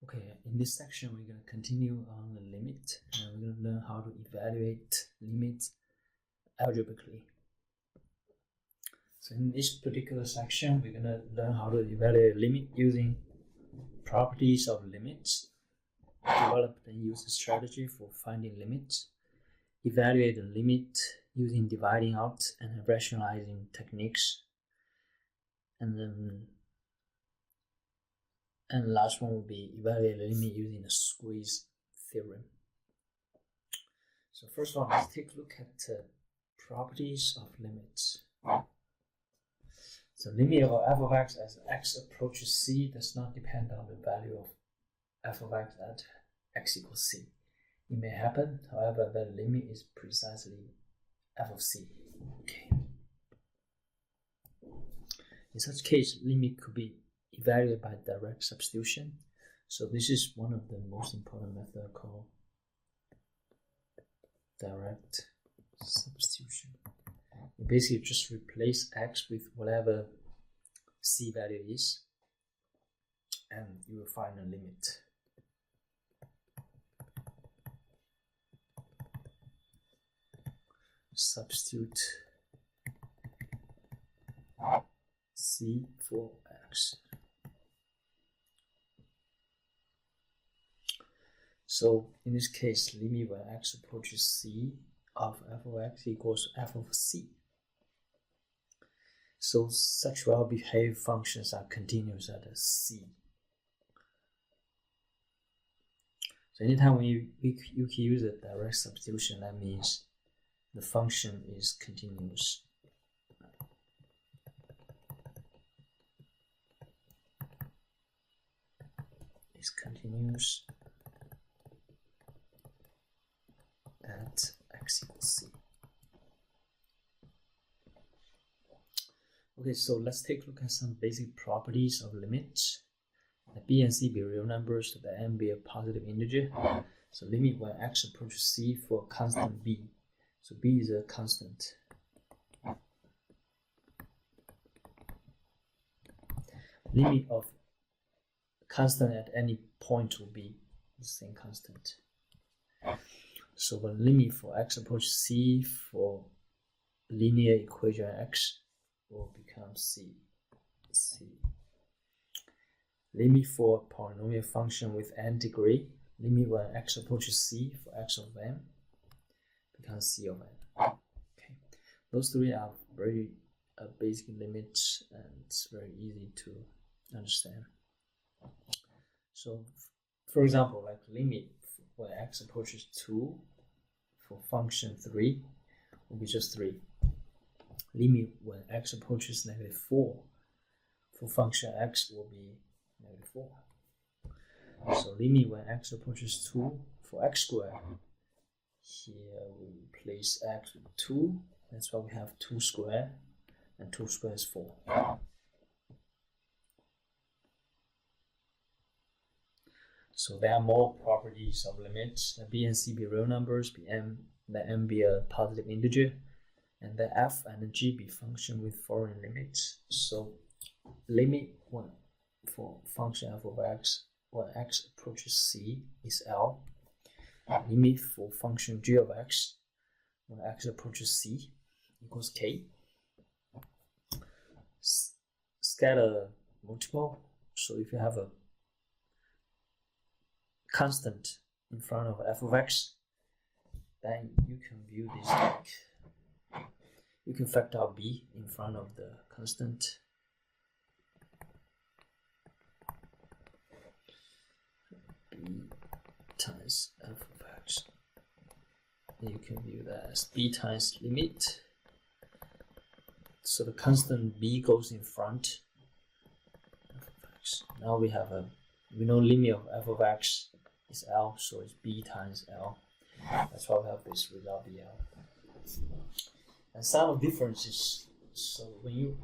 Okay, in this section, we're going to continue on the limit, and we're going to learn how to evaluate limits algebraically. So in this particular section, we're going to learn how to evaluate limit using properties of limits, develop and use a strategy for finding limits, evaluate the limit using dividing out and rationalizing techniques, and the last one will be evaluate the limit using the squeeze theorem. So first of all, let's take a look at properties of limits. So limit of f of x as x approaches c does not depend on the value of f of x at x equals c. It may happen, however, that the limit is precisely f of c. Okay. In such case, limit could be evaluated by direct substitution. So this is one of the most important methods called direct substitution. You basically just replace x with whatever c value is, and you will find a limit. Substitute c for x. So in this case, limit when x approaches c of f of x equals f of c. So such well-behaved functions are continuous at c. So anytime you can use a direct substitution, that means the function is continuous. It's continuous at x equals c. Okay, so let's take a look at some basic properties of limits. Let b and c be real numbers, let n be a positive integer. So limit when x approaches c for a constant b. So b is a constant. Limit of constant at any point will be the same constant. So the limit for x approaches c for linear equation x will become c. Limit for polynomial function with n degree, limit when x approaches c for x of n becomes c of n. Okay, those three are very basic limits, and it's very easy to understand. So, for example, like limit when x approaches 2 for function 3 will be just 3. Limit when x approaches -4 for function x will be -4. So limit when x approaches 2 for x squared, here we replace x with 2, that's why we have 2 squared, and 2 squared is 4. So there are more properties of limits. Let b and c be real numbers, let n be a positive integer, and let f and g be function with foreign limits. So limit when for function f of x when x approaches c is L. Limit for function g of x when x approaches c equals k. Scalar multiple. So if you have a constant in front of f of x, then you can view this like you can factor out b in front of the constant. B times f of x. And you can view that as b times limit. So the constant b goes in front of f of x. Now we know limit of f of x is L, so it's b times L. That's why we have this without the L. And sign of difference is, so when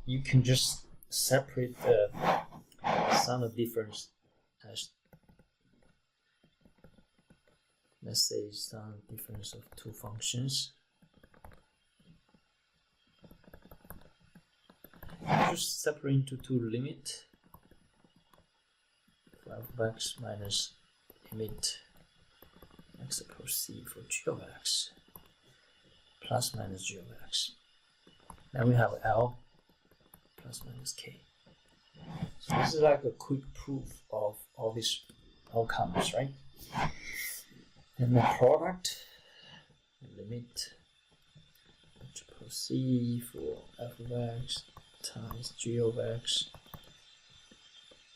you can just separate the sign of difference as, let's say, sign of difference of two functions. Just separate into two limits. for f of x minus limit x approach c for g of x plus minus g of x. Now we have L plus minus k. So this is like a quick proof of all these outcomes, right? And the product, limit x approach c for f of x times g of x.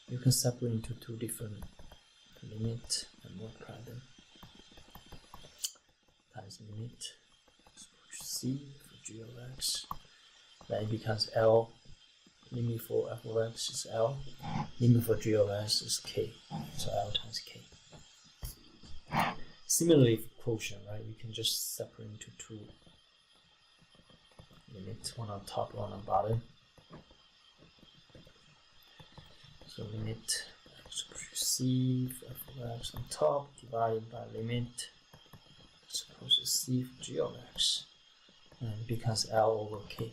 You can separate into two different limit and multiply them times limit x approach c for g of x. Then it becomes L. Limit for f of x is L. Limit for g of x is k. So L times k. Similarly for quotient, right? You can just separate into two limits, one on top, one on bottom. So limit x approach c for f of x on top divided by limit x approach c for g of x, and it becomes L over k.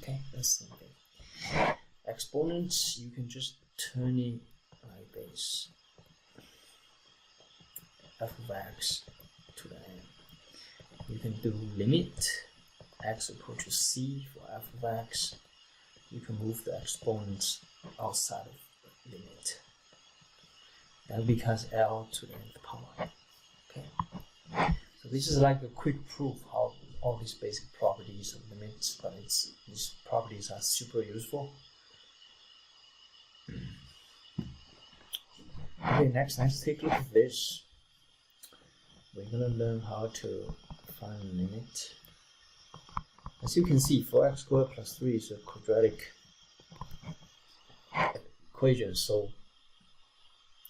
Okay, that's the same thing. Exponents, you can just turn it like this. F of x to the n. You can do limit x approaches c for f of x. You can move the exponents outside of the limit. That becomes L to the nth power. Okay. So this is like a quick proof how all these basic properties of limits, but these properties are super useful. Okay, next let's take a look at this. We're gonna learn how to find a limit. As you can see, 4x squared plus 3 is a quadratic equation, so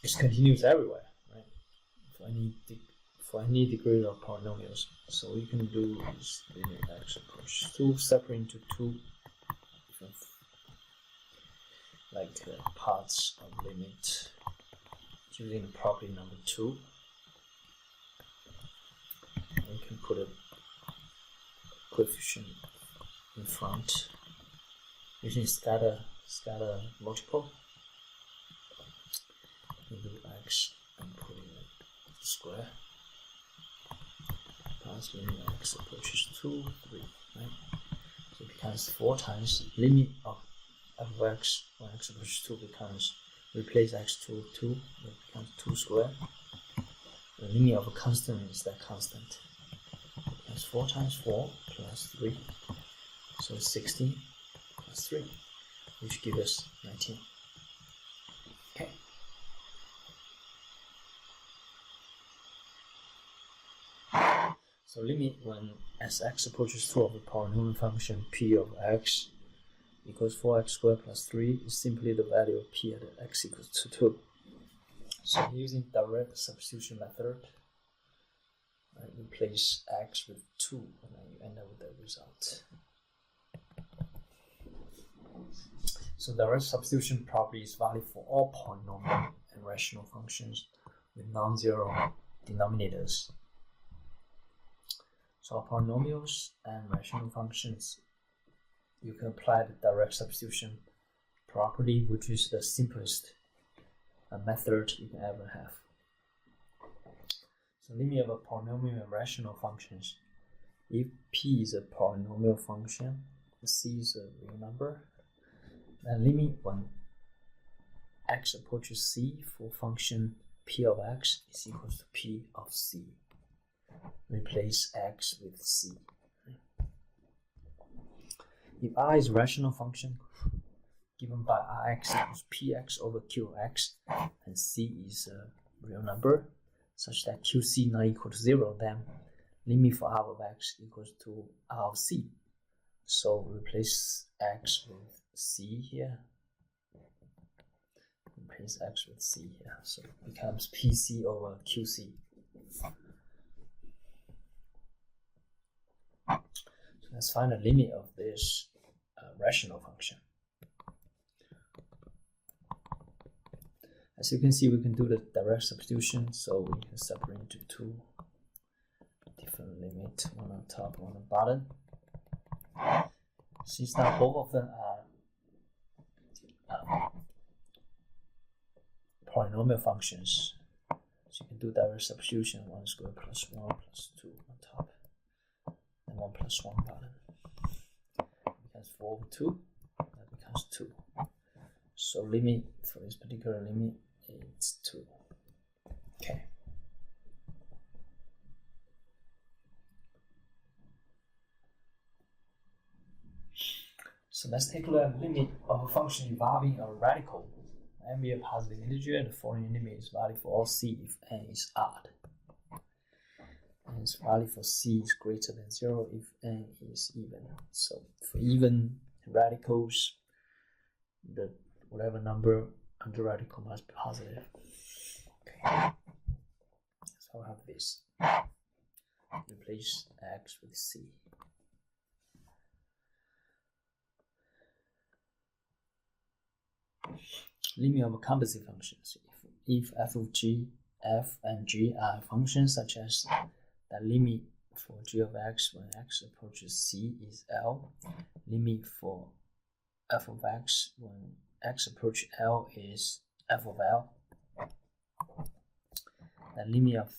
it's continuous everywhere, right? For any degree of polynomials. So you can do is limit x approach 2 separate into two different parts of limit using the property number 2. And you can put a coefficient in front using scatter multiple. You do x and put in a square. Plus limit x approaches 2, 3, right? So it becomes 4 times limit of f of x when x approaches 2 becomes, replace x2 with 2, it becomes 2 squared. The limit of a constant is that constant. It becomes 4 times 4 plus 3, so it's 16 plus 3, which gives us 19. Okay. So limit when as x approaches 2 of the polynomial function p of x equals 4x squared plus 3 is simply the value of p at x equals to 2. So using direct substitution method, right, replace x with 2 and then you end up with the result. So direct substitution property is valid for all polynomial and rational functions with non-zero denominators. So polynomials and rational functions, you can apply the direct substitution property, which is the simplest method you can ever have. So limit of a polynomial and rational functions. If p is a polynomial function, c is a real number, then limit when x approaches c for function p of x is equals to p of c. Replace x with c. If I is a rational function given by Rx equals px over qx, and c is a real number such that qc not equal to 0, then limit for r of x equals to r of c. So replace x with c here. Replace x with c here. So it becomes pc over qc. So let's find the limit of this rational function. As you can see, we can do the direct substitution, so we can separate into two different limits, one on top, one on bottom. Since now both of them are polynomial functions. So you can do direct substitution, 1 squared plus 1 plus 2 on top, and 1 plus 1 bottom. It becomes 4 over 2, that becomes 2. So limit for this particular limit is 2. Okay. So let's take a look at the limit of a function involving a radical and be a positive integer, and the following limit is valid for all c if n is odd. And it's valid for c is greater than 0 if n is even. So for even radicals, the whatever number under radical must be positive. Okay. So I'll have this. Replace x with c. Limit of composite functions. If f of g, f and g are functions such as the limit for g of x when x approaches c is L, limit for f of x when x approaches L is f of L, the limit of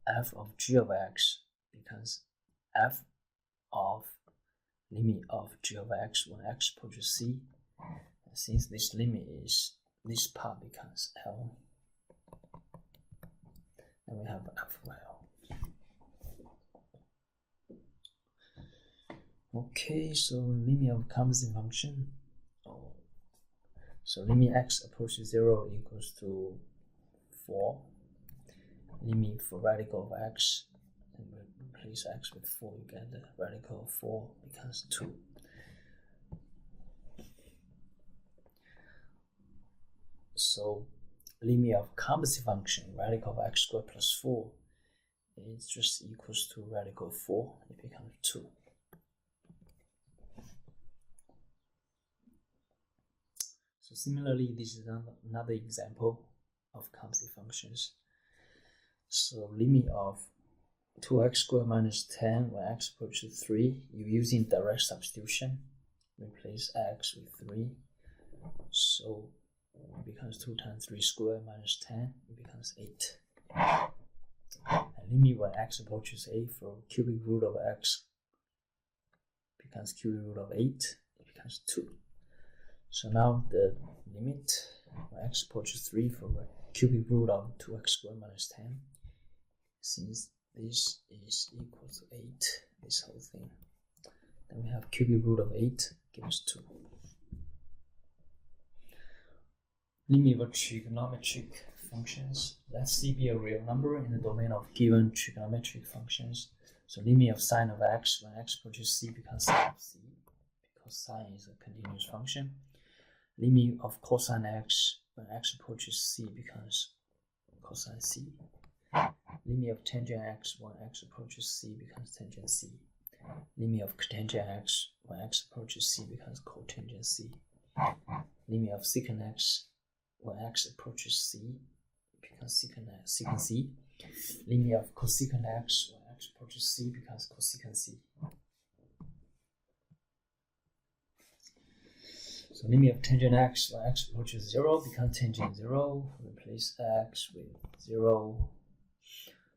f of g of x becomes f of limit of g of x when x approaches c. And since this limit is, this part becomes L, and we have f of L. Okay, so limit of composite function. So limit x approaches 0 equals to 4. Limit for radical of x, and we replace x with 4, you get the radical of 4 becomes 2. So limit of composite function, radical of x squared plus 4, is just equals to radical of 4, it becomes 2. So similarly, this is another example of composite functions. So limit of 2x squared minus 10 when x approaches 3, you're using direct substitution. Replace x with 3. So it becomes 2 times 3 squared minus 10, it becomes 8. And limit when x approaches 8 for cubic root of x becomes cubic root of 8, it becomes 2. So now the limit when x approaches 3 for cubic root of 2x squared minus 10, since this is equal to 8, this whole thing, then we have cubic root of 8 gives 2. Limit of trigonometric functions. Let c be a real number in the domain of given trigonometric functions. So limit of sine of x when x approaches c becomes sine of c, because sine is a continuous function. Limit of cosine x when x approaches c becomes cosine c. Limit of tangent x when x approaches c becomes tangent c. Limit of cotangent x when x approaches c becomes cotangent c. Limit of secant x when x approaches c becomes secant c. Limit of cosecant x when x approaches c becomes cosecant c. So limit of tangent x when x approaches 0 becomes tangent 0. Replace x with 0.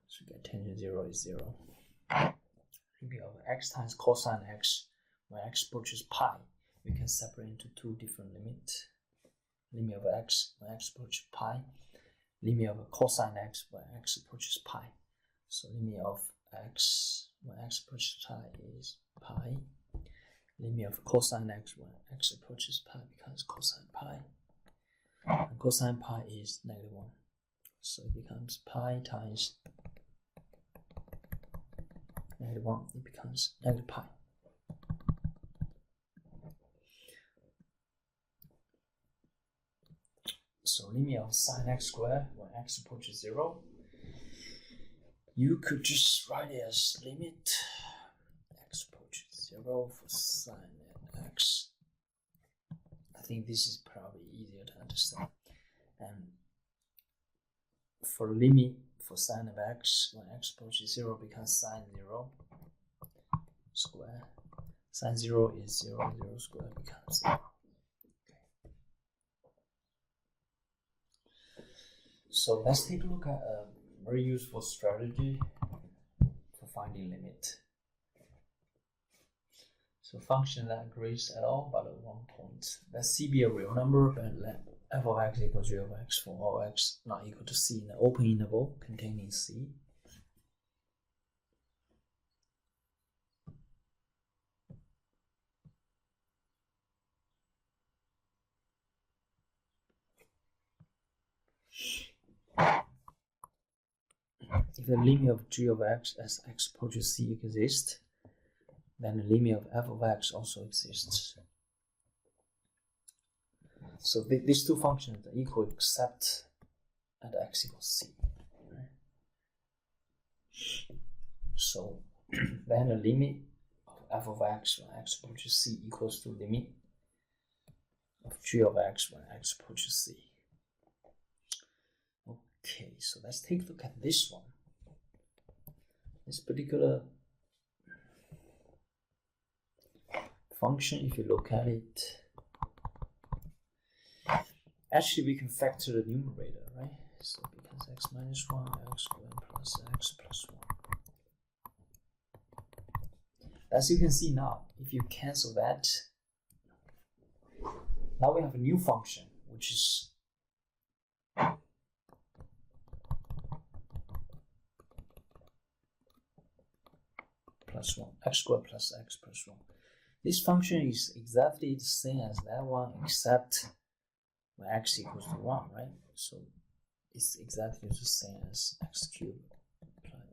So we get tangent 0 is 0. Limit of x times cosine x when x approaches pi, we can separate into two different limits. Limit of x when x approaches pi. Limit of cosine x when x approaches pi. So limit of x when x approaches pi is pi. Limit of cosine x when x approaches pi becomes cosine pi. And cosine pi is -1. So it becomes pi times -1. It becomes -pi. So limit of sine x squared when x approaches 0. You could just write it as limit x approaches 0 for sine x. I think this is probably easier to understand. And for limit for sine of x when x approaches 0 becomes sine 0 square. Sine 0 is 0, 0 square becomes 0. So let's take a look at a very useful strategy for finding limit. So function that agrees at all but at one point. Let C be a real number, and let f of x equals g of x for all x not equal to c in an open interval containing c. If the limit of g of x as x approaches c exists, then the limit of f of x also exists. So these two functions are equal except at x equals c. Right? So then the limit of f of x when x approaches c equals to limit of g of x when x approaches c. Okay, so let's take a look at this one. This particular function, if you look at it, actually we can factor the numerator, right? So because x minus 1, x squared plus x plus 1. As you can see now, if you cancel that, now we have a new function, which is plus 1, x squared plus x plus 1. This function is exactly the same as that one, except when x equals to 1, right? So it's exactly the same as x cubed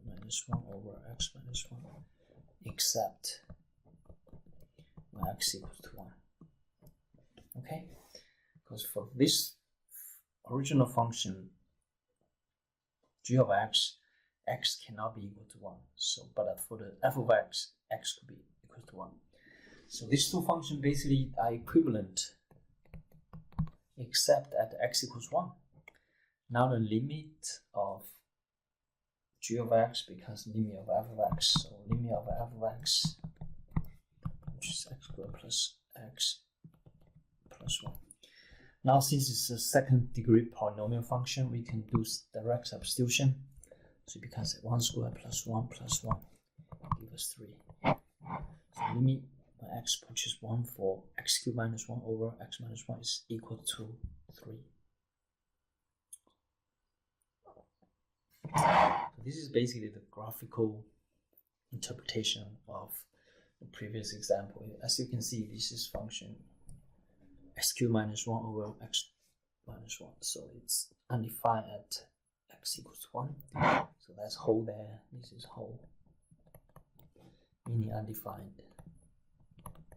minus 1 over x minus 1, except when x equals to 1. Okay? Because for this original function, g of x, x cannot be equal to 1. So, but for the f of x, x could be equal to 1. So these two functions basically are equivalent, except at x equals 1. Now the limit of g of x becomes limit of f of x. So limit of f of x, which is x squared plus x plus 1. Now since it's a second degree polynomial function, we can do direct substitution. So it becomes 1 squared plus 1 plus 1 give us 3. So limit when x approaches 1 for x cubed minus 1 over x minus 1 is equal to 3. So this is basically the graphical interpretation of the previous example. As you can see, this is function x cubed minus 1 over x minus 1. So it's undefined at x equals 1. So that's whole there. This is whole, meaning undefined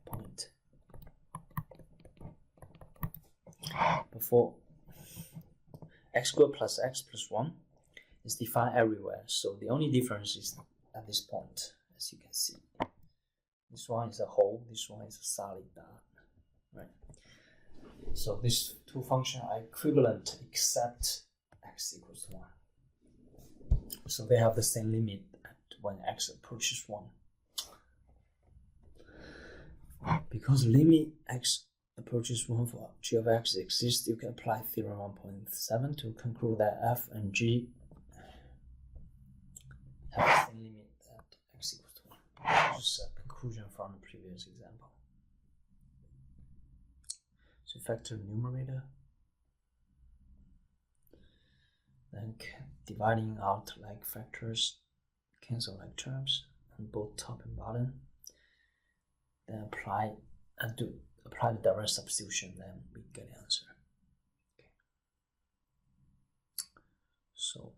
point. Before x squared plus x plus 1 is defined everywhere. So the only difference is at this point, as you can see. This one is a whole, this one is a solid dot, right? So these two functions are equivalent except x equals 1. So they have the same limit at when x approaches 1. Because limit x approaches 1 for g of x exists, you can apply theorem 1.7 to conclude that f and g have the same limit at x equals to 1. This is a conclusion from the previous example. So factor numerator, then dividing out like factors, cancel like terms on both top and bottom. Then apply the direct substitution, then we get the answer. Okay. So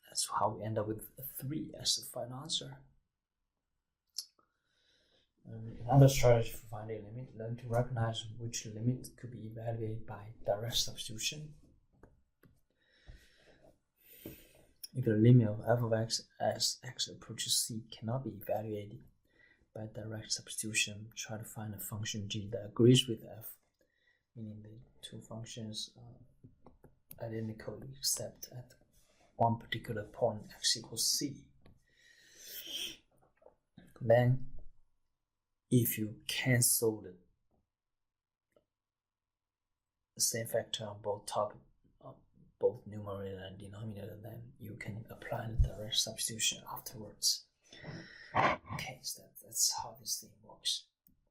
that's how we end up with 3 as the final answer. Another strategy for finding a limit, learn to recognize which limit could be evaluated by direct substitution. If the limit of f of x as x approaches c cannot be evaluated by direct substitution, try to find a function g that agrees with f, meaning the two functions are identical except at one particular point x equals c. Then if you cancel the same factor on both top both numerator and denominator, then you can apply the direct substitution afterwards. Okay, so that's how this thing works.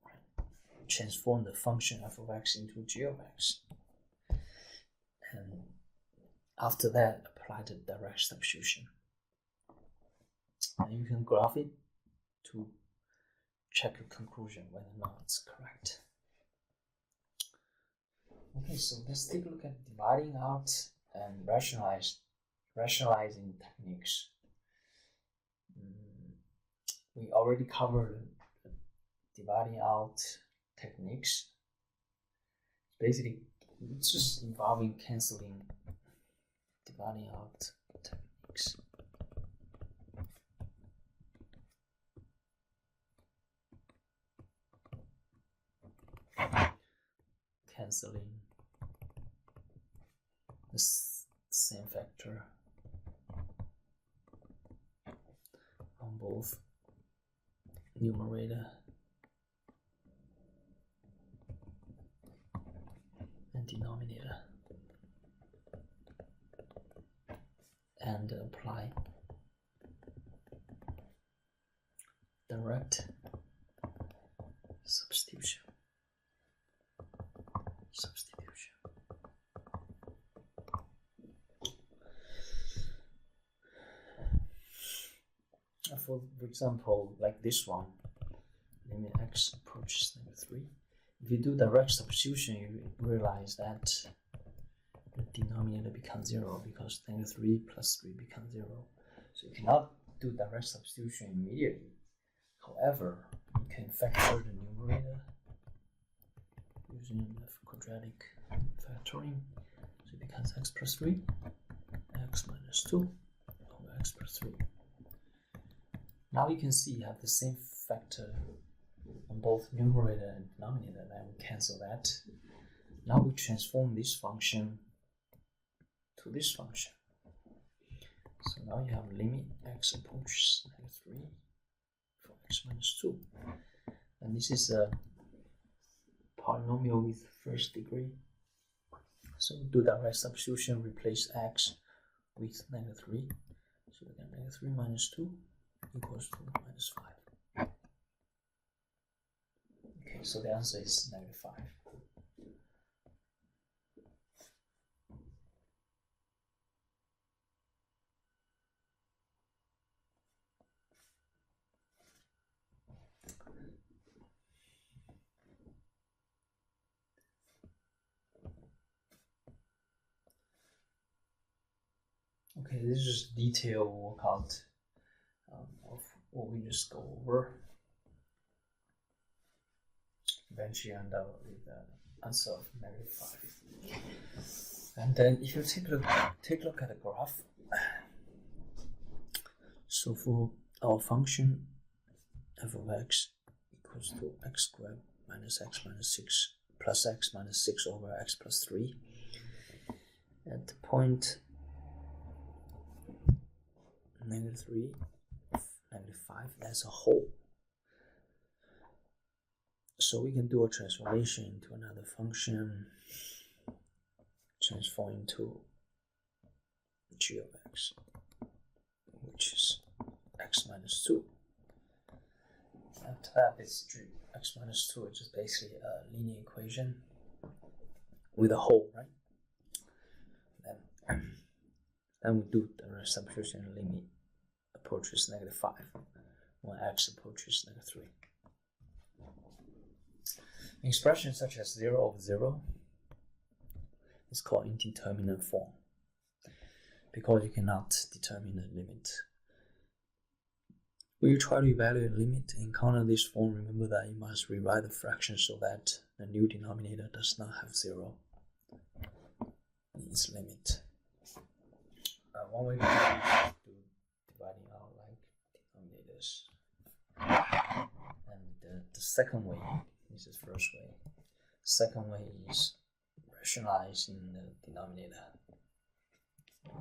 Right. Transform the function f of x into g of x, and after that, apply the direct substitution. And you can graph it to check the conclusion whether or not it's correct. Okay, so let's take a look at dividing out and rationalizing techniques. We already covered dividing out techniques. Basically, it's just involving canceling dividing out techniques. Canceling the same factor on both numerator and denominator, and apply direct substitution. For example, like this one, limit x approaches -3. If you do direct substitution, you realize that the denominator becomes 0 because -3 plus 3 becomes 0. So you cannot do direct substitution immediately. However, you can factor the numerator using the quadratic factoring. So it becomes x plus 3, x minus 2 over x plus 3. Now you can see you have the same factor on both numerator and denominator, and we cancel that. Now we transform this function to this function. So now you have limit x approaches -3 for x minus 2. And this is a polynomial with first degree. So we do direct substitution, replace x with -3. So we get -3 minus 2 equals to -5. Okay, so the answer is -5. Okay, this is just detailed workout of what we just go over. Eventually end up with the answer of -5. And then if you take a look at the graph, so for our function f of x equals to x squared minus x minus 6 plus x minus 6 over x plus 3, at the point -3, -5 as a whole. So we can do a transformation into another function, transform into g of x, which is x minus 2. After that, it's x minus 2, which is basically a linear equation with a whole, right? Then we do the substitution, limit approaches -5 when x approaches -3. Expressions such as 0 over 0 is called indeterminate form because you cannot determine the limit. When you try to evaluate a limit and encounter this form, remember that you must rewrite the fraction so that the new denominator does not have 0 in its limit. One way to do dividing out like denominators, and the second way, this is the first way. Second way is rationalizing the denominator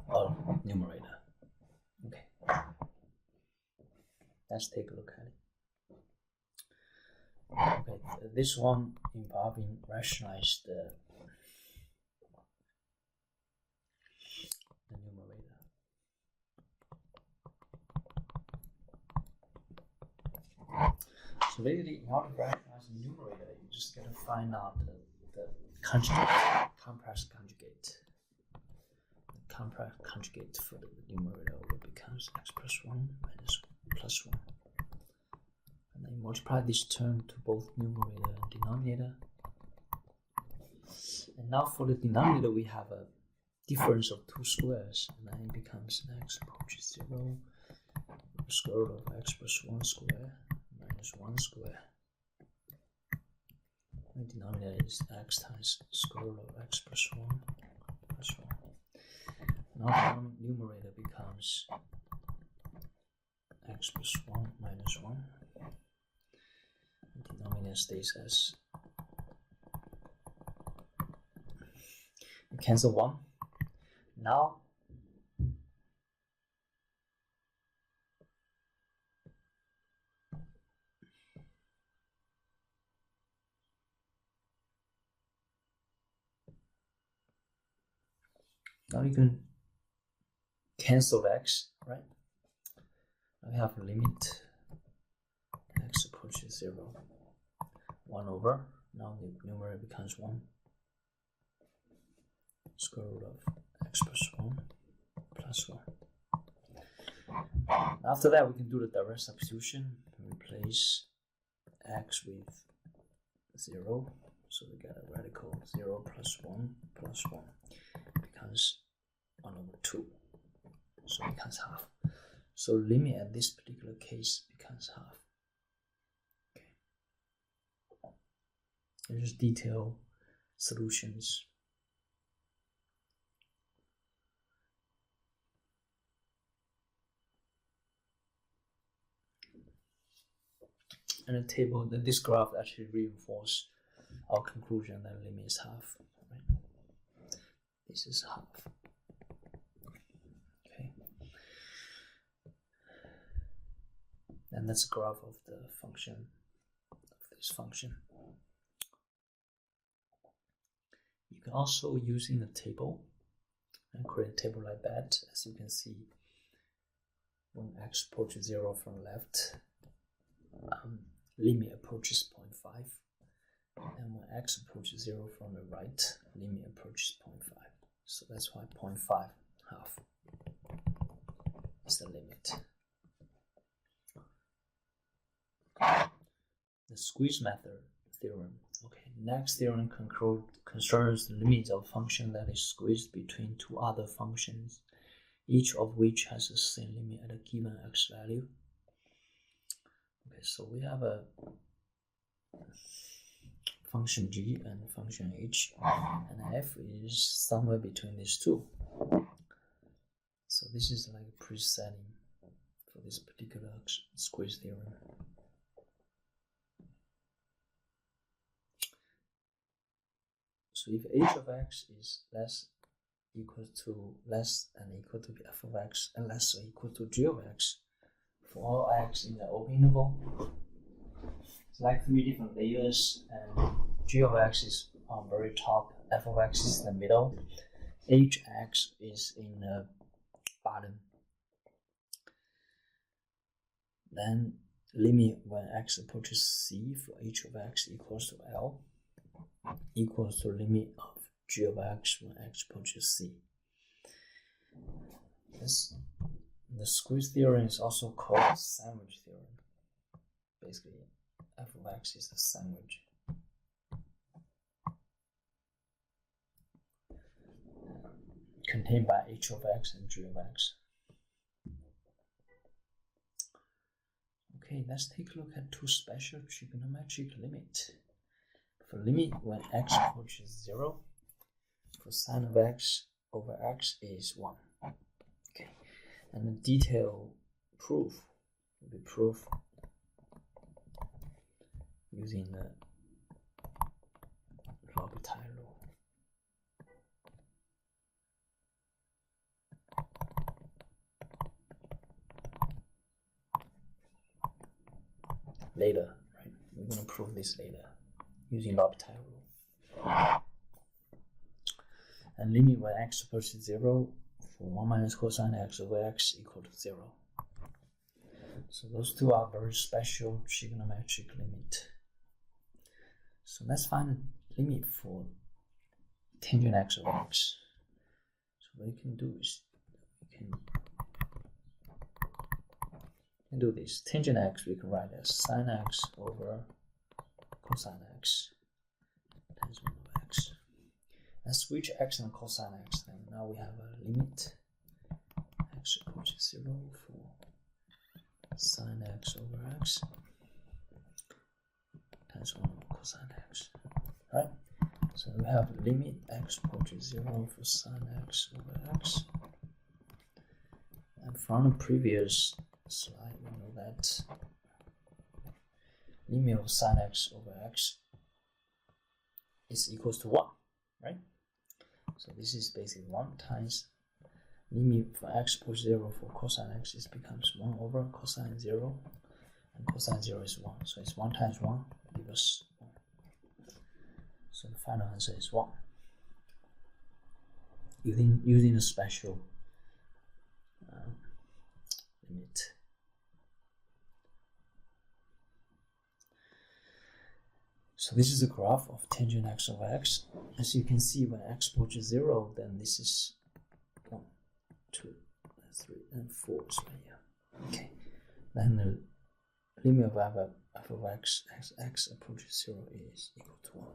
or numerator. Okay, let's take a look at it. Okay, this one involving rationalize So basically, in order to recognize the numerator, you just gotta find out the conjugate, complex conjugate. The complex conjugate for the numerator will becomes x plus 1 minus plus 1. And then multiply this term to both numerator and denominator. And now for the denominator, we have a difference of two squares, and then it becomes x approaches 0, square root of x plus 1 square minus 1 square. The denominator is x times square root of x plus 1 plus 1. Now the numerator becomes x plus 1 minus 1. The denominator stays as cancel 1. Now you can cancel x, right? Now we have a limit x approaches 0, 1 over. Now the numerator becomes 1. Square root of x plus 1 plus 1. After that, we can do the direct substitution. Replace x with 0. So we get a radical 0 plus 1 plus 1 becomes 1 over 2. So it becomes half. So limit at this particular case becomes half. Okay. There's detailed solutions. And the table, this graph actually reinforces our conclusion that limit is half. Right? This is half. Okay. And that's a graph of the function, of this function. You can also use in the table and create a table like that. As you can see, when x approaches 0 from the left, limit approaches 0.5, and when x approaches 0 from the right, limit approaches 0.5. So that's why 0.5 half is the limit. The squeeze method theorem. Okay, next theorem concerns the limit of a function that is squeezed between two other functions, each of which has the same limit at a given x value. Okay, so we have a function g and function h, and f is somewhere between these two. So this is like a presetting for this particular squeeze theorem. So if h of x is less than equal to f of x and less or equal to g of x, for all x in the open interval, select 3 different layers, and g of x is on very top, f of x is in the middle, hx is in the bottom. Then limit when x approaches c for h of x equals to L equals to limit of g of x when x approaches c. The squeeze theorem is also called sandwich theorem. Basically, f of x is a sandwich. Contained by h of x and g of x. Okay, let's take a look at two special trigonometric limits. For limit when x approaches 0, for sine of x over x is 1. Okay, and the detailed proof will be proof using the L'Hopital rule. Later, right? We're going to prove this later using L'Hopital rule. And limit when x approaches 0 for 1 minus cosine x over x equal to 0. So those two are very special trigonometric limit. So let's find a limit for tangent x over x. So what you can do is we can do this. Tangent x we can write as sine x over cosine x times 1 over x. Let's switch x and cosine x, then now we have a limit x approaches 0 for sine x over x times 1 over cosine x, right? So we have limit x approaches 0 for sine x over x. And from the previous slide, we know that limit of sine x over x is equals to 1, right? So this is basically 1 times limit for x approaches 0 for cosine x, it becomes 1 over cosine 0, and cosine 0 is 1, so it's 1 times 1 gives us 1. So the final answer is 1. Using a special limit. So this is a graph of tangent x over x. As you can see, when x approaches 0, then this is 1, 2, 3, and 4 is right here. Okay. Then the limit of f of x as x approaches 0 is equal to 1.